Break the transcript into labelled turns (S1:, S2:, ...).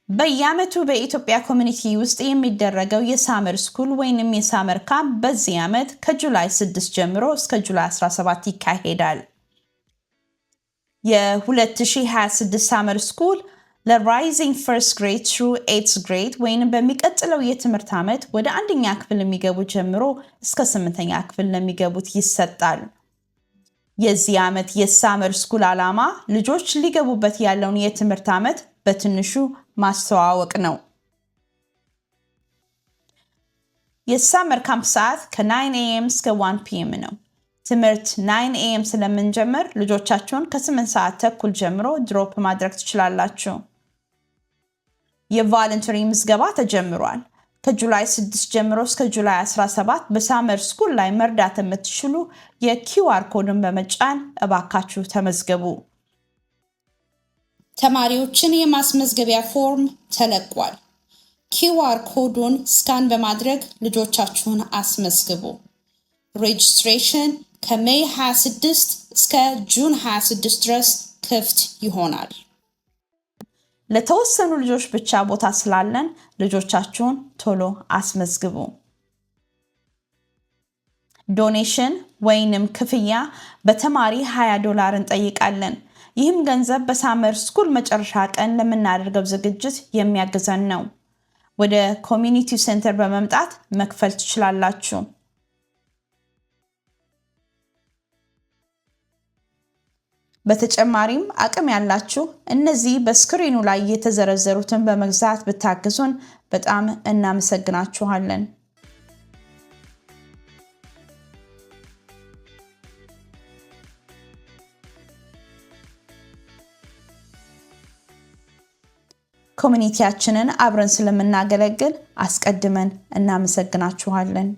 S1: በየዓመቱ በኢትዮጵያ ኮሚኒቲ ውስጥ የሚደረገው የሳመር ስኩል ወይንም የሳመር ካምፕ በዚህ ዓመት ከጁላይ 6 ጀምሮ እስከ ጁላይ 17 ይካሄዳል። የ2026 ሳመር ስኩል ለራይዚንግ ፈርስት ግሬድ ትሩ 8th ግሬድ ወይንም በሚቀጥለው የትምህርት ዓመት ወደ አንደኛ ክፍል የሚገቡ ጀምሮ እስከ 8ኛ ክፍል ለሚገቡት ይሰጣል። የዚህ ዓመት የሳመር ስኩል ዓላማ ልጆች ሊገቡበት ያለውን የትምህርት ዓመት በትንሹ ማስተዋወቅ ነው። የሳመር ካምፕ ሰዓት ከ9 AM እስከ 1 PM ነው። ትምህርት 9 AM ስለምንጀምር ልጆቻችሁን ከ8 ሰዓት ተኩል ጀምሮ ድሮፕ ማድረግ ትችላላችሁ። የቫለንተሪ ምዝገባ ተጀምሯል። ከጁላይ 6 ጀምሮ እስከ ጁላይ 17 በሳመር ስኩል ላይ መርዳት የምትችሉ የኪውአር ኮድን በመጫን እባካችሁ ተመዝገቡ። ተማሪዎችን የማስመዝገቢያ ፎርም ተለቋል። ኪውአር ኮዱን ስካን በማድረግ ልጆቻችሁን አስመዝግቡ። ሬጅስትሬሽን ከሜይ 26 እስከ ጁን 26 ድረስ ክፍት ይሆናል። ለተወሰኑ ልጆች ብቻ ቦታ ስላለን ልጆቻችሁን ቶሎ አስመዝግቡ። ዶኔሽን ወይንም ክፍያ በተማሪ $20 እንጠይቃለን። ይህም ገንዘብ በሳመር ስኩል መጨረሻ ቀን ለምናደርገው ዝግጅት የሚያግዘን ነው። ወደ ኮሚኒቲ ሴንተር በመምጣት መክፈል ትችላላችሁ። በተጨማሪም አቅም ያላችሁ እነዚህ በስክሪኑ ላይ የተዘረዘሩትን በመግዛት ብታግዙን በጣም እናመሰግናችኋለን። ኮሚኒቲያችንን አብረን ስለምናገለግል አስቀድመን እናመሰግናችኋለን።